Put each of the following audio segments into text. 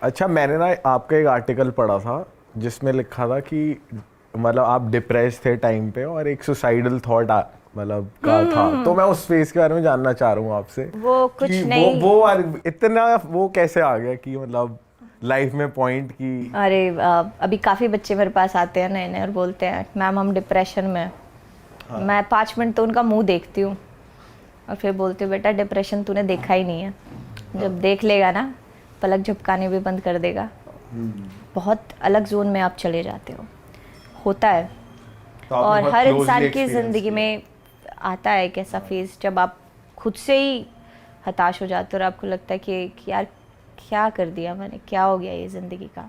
अच्छा, मैंने ना आपका एक आर्टिकल पढ़ा था जिसमें लिखा था कि मतलब आप डिप्रेस थे टाइम पे और एक सुसाइडल थॉट मतलब का था, तो मैं उस फेज के बारे में जानना चाह रहा हूँ आपसे वो कि कुछ नहीं। इतना वो कैसे आ गया कि मतलब लाइफ में पॉइंट की। अरे अभी काफ़ी बच्चे मेरे पास आते हैं नए नए और बोलते हैं मैम हम डिप्रेशन में हैं। हाँ। मैं 5 मिनट तो उनका मुंह देखती हूँ और फिर बोलती हूँ बेटा डिप्रेशन तूने देखा ही नहीं है। हाँ। जब देख लेगा ना पलक झपकाने भी बंद कर देगा। बहुत अलग जोन में आप चले जाते हो, होता है। तो आपने और बहुत हर क्लोजली इंसान की एक्सपीरियंस ज़िंदगी किया। में आता है एक ऐसा फेज़ जब आप खुद से ही हताश हो जाते हो और आपको लगता है कि यार क्या कर दिया मैंने, क्या हो गया ये ज़िंदगी का।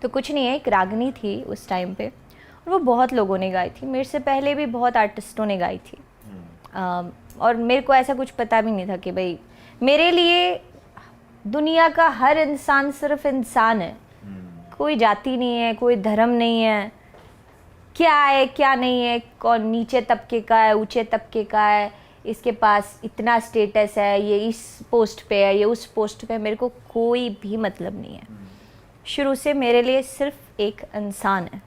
तो कुछ नहीं है, एक रागनी थी उस टाइम पे और वो बहुत लोगों ने गाई थी, मेरे से पहले भी बहुत आर्टिस्टों ने गाई थी। और मेरे को ऐसा कुछ पता भी नहीं था कि भाई मेरे लिए दुनिया का हर इंसान सिर्फ इंसान है, कोई जाति नहीं है, कोई धर्म नहीं है, क्या है क्या नहीं है, कौन नीचे तबके का है ऊंचे तबके का है, इसके पास इतना स्टेटस है, ये इस पोस्ट पे है, ये उस पोस्ट पे है, मेरे को कोई भी मतलब नहीं है। शुरू से मेरे लिए सिर्फ एक इंसान है।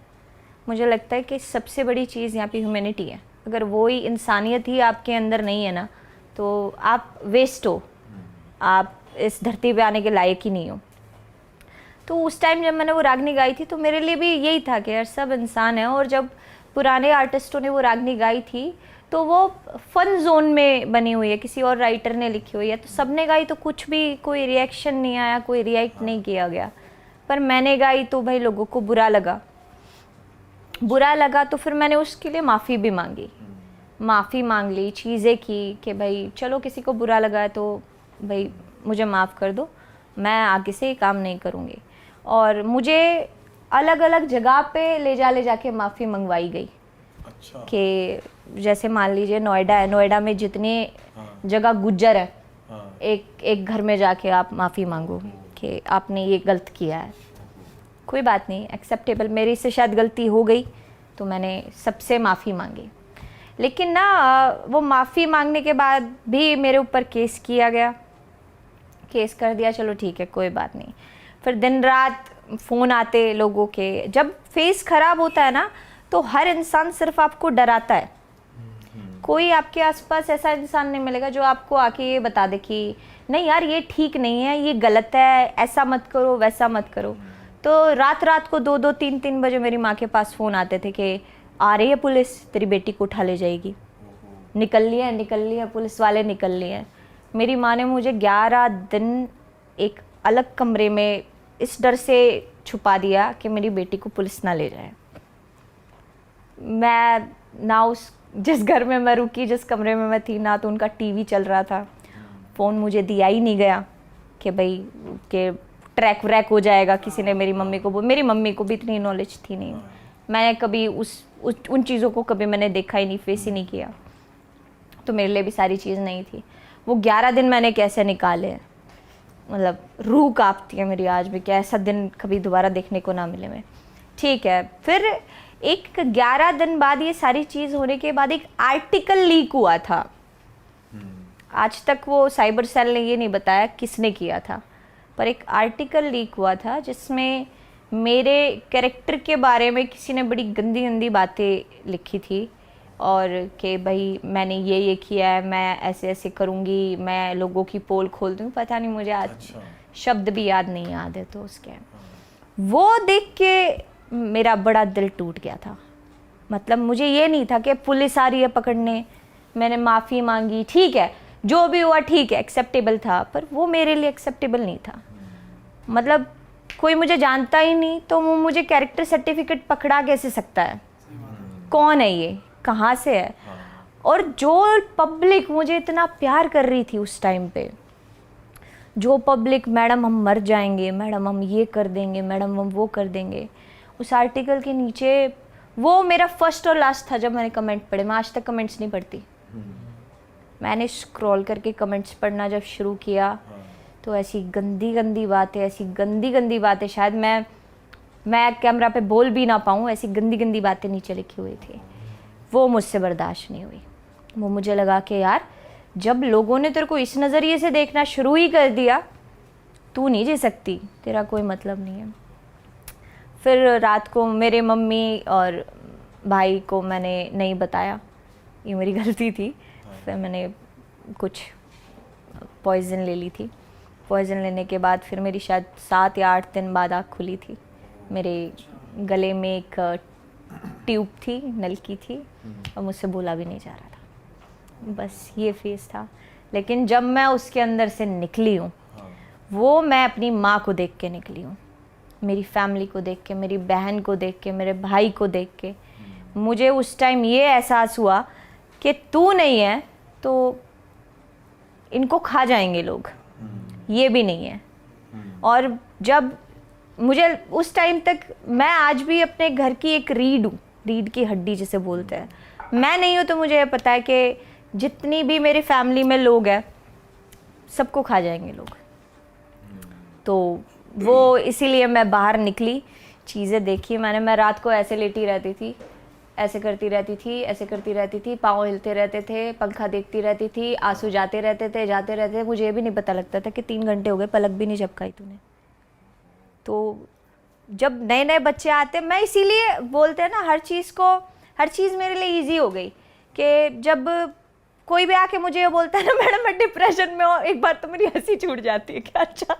मुझे लगता है कि सबसे बड़ी चीज़ यहाँ पे ह्यूमैनिटी है। अगर वो ही इंसानियत ही आपके अंदर नहीं है ना तो आप वेस्ट हो, आप इस धरती पे आने के लायक ही नहीं हो। तो उस टाइम जब मैंने वो रागनी गाई थी तो मेरे लिए भी यही था कि यार सब इंसान है। और जब पुराने आर्टिस्टों ने वो रागनी गाई थी तो वो फन जोन में बनी हुई है, किसी और राइटर ने लिखी हुई है, तो सबने गाई तो कुछ भी कोई रिएक्शन नहीं आया, कोई रिएक्ट नहीं किया गया। पर मैंने गाई तो भाई लोगों को बुरा लगा। बुरा लगा तो फिर मैंने उसके लिए माफ़ी भी मांगी, माफ़ी मांग ली, चीज़ें की कि भाई चलो किसी को बुरा लगा है तो भाई मुझे माफ़ कर दो, मैं आगे से ये काम नहीं करूँगी। और मुझे अलग अलग जगह पे ले जाके माफ़ी मंगवाई गई। अच्छा। कि जैसे मान लीजिए नोएडा है, नोएडा में जितने जगह गुज्जर है, एक एक घर में जाके आप माफ़ी मांगो कि आपने ये गलत किया है। कोई बात नहीं, एक्सेप्टेबल, मेरी से शायद गलती हो गई तो मैंने सबसे माफ़ी मांगी। लेकिन ना वो माफ़ी मांगने के बाद भी मेरे ऊपर केस किया गया, केस कर दिया, चलो ठीक है कोई बात नहीं। फिर दिन रात फ़ोन आते लोगों के। जब फेस ख़राब होता है ना तो हर इंसान सिर्फ आपको डराता है। कोई आपके आसपास ऐसा इंसान नहीं मिलेगा जो आपको आके ये बता दे कि नहीं यार ये ठीक नहीं है, ये गलत है, ऐसा मत करो वैसा मत करो। तो रात रात को 2-2 3-3 बजे मेरी माँ के पास फ़ोन आते थे कि आ रही है पुलिस, तेरी बेटी को उठा ले जाएगी, निकल लिए है पुलिस वाले, निकल लिए हैं। मेरी माँ ने मुझे 11 दिन एक अलग कमरे में इस डर से छुपा दिया कि मेरी बेटी को पुलिस ना ले जाए। मैं ना उस जिस घर में मैं रुकी, जिस कमरे में मैं थी, ना तो उनका टीवी चल रहा था, फ़ोन मुझे दिया ही नहीं गया कि भाई के ट्रैक व्रैक हो जाएगा। किसी ने मेरी मम्मी को, मेरी मम्मी को भी इतनी नॉलेज थी नहीं, मैंने कभी उन चीज़ों को कभी मैंने देखा ही नहीं, फेस ही नहीं किया, तो मेरे लिए भी सारी चीज़ नहीं थी। वो 11 दिन मैंने कैसे निकाले, मतलब रूह कांपती है मेरी आज भी कि ऐसा दिन कभी दोबारा देखने को ना मिले मैं। ठीक है, फिर एक 11 दिन बाद ये सारी चीज़ होने के बाद एक आर्टिकल लीक हुआ था। आज तक वो साइबर सेल ने ये नहीं बताया किसने किया था, पर एक आर्टिकल लीक हुआ था जिसमें मेरे कैरेक्टर के बारे में किसी ने बड़ी गंदी गंदी बातें लिखी थी। और कि भाई मैंने ये किया है, मैं ऐसे ऐसे करूँगी, मैं लोगों की पोल खोल दूँगी, पता नहीं मुझे आज अच्छा। शब्द भी याद नहीं याद है। तो उसके वो देख के मेरा बड़ा दिल टूट गया था। मतलब मुझे ये नहीं था कि पुलिस आ रही है पकड़ने, मैंने माफ़ी मांगी, ठीक है जो भी हुआ ठीक है, एक्सेप्टेबल था, पर वो मेरे लिए एक्सेप्टेबल नहीं था। मतलब कोई मुझे जानता ही नहीं तो वो मुझे कैरेक्टर सर्टिफिकेट पकड़ा कैसे सकता है, कौन है ये, कहाँ से है। और जो पब्लिक मुझे इतना प्यार कर रही थी उस टाइम पे, जो पब्लिक मैडम हम मर जाएंगे, मैडम हम ये कर देंगे, मैडम हम वो कर देंगे, उस आर्टिकल के नीचे वो मेरा फर्स्ट और लास्ट था जब मैंने कमेंट पढ़े। मैं आज तक कमेंट्स नहीं पढ़ती, मैंने स्क्रॉल करके कमेंट्स पढ़ना जब शुरू किया तो ऐसी गंदी गंदी बातें, ऐसी गंदी गंदी बातें, शायद मैं कैमरा पे बोल भी ना पाऊँ, ऐसी गंदी गंदी बातें नीचे लिखी हुई थी। वो मुझसे बर्दाश्त नहीं हुई। वो मुझे लगा कि यार जब लोगों ने तेरे को इस नज़रिए से देखना शुरू ही कर दिया तू नहीं जी सकती, तेरा कोई मतलब नहीं है। फिर रात को मेरे मम्मी और भाई को मैंने नहीं बताया, ये मेरी गलती थी। फिर मैंने कुछ पॉइज़न ले ली थी। पॉइज़न लेने के बाद फिर मेरी शायद 7 या 8 दिन बाद आँख खुली थी। मेरे गले में एक ट्यूब थी, नलकी थी, और मुझसे बोला भी नहीं जा रहा था। बस ये फेज़ था। लेकिन जब मैं उसके अंदर से निकली हूँ, वो मैं अपनी माँ को देख के निकली हूँ, मेरी फैमिली को देख के, मेरी बहन को देख के, मेरे भाई को देख के। मुझे उस टाइम ये एहसास हुआ कि तू नहीं है तो इनको खा जाएंगे लोग, ये भी नहीं है। और जब मुझे उस टाइम तक, मैं आज भी अपने घर की एक रीढ़ हूँ, रीढ़ की हड्डी जिसे बोलते हैं। मैं नहीं हूँ तो मुझे ये पता है कि जितनी भी मेरी फैमिली में लोग हैं सबको खा जाएंगे लोग। तो वो इसीलिए मैं बाहर निकली, चीज़ें देखी मैंने। मैं रात को ऐसे लेटी रहती थी, ऐसे करती रहती थी, ऐसे करती रहती थी, पाँव हिलते रहते थे, पंखा देखती रहती थी, आंसू जाते रहते थे, जाते रहते थे। मुझे ये भी नहीं पता लगता था कि 3 घंटे हो गए, पलक भी नहीं झपकाई तूने। तो जब नए नए बच्चे आते, मैं इसीलिए बोलते हैं ना, हर चीज़ मेरे लिए ईजी हो गई कि जब कोई भी आके मुझे ये बोलता है ना, मैडम मैं डिप्रेशन में हूँ, एक बार तो मेरी हंसी छूट जाती है कि अच्छा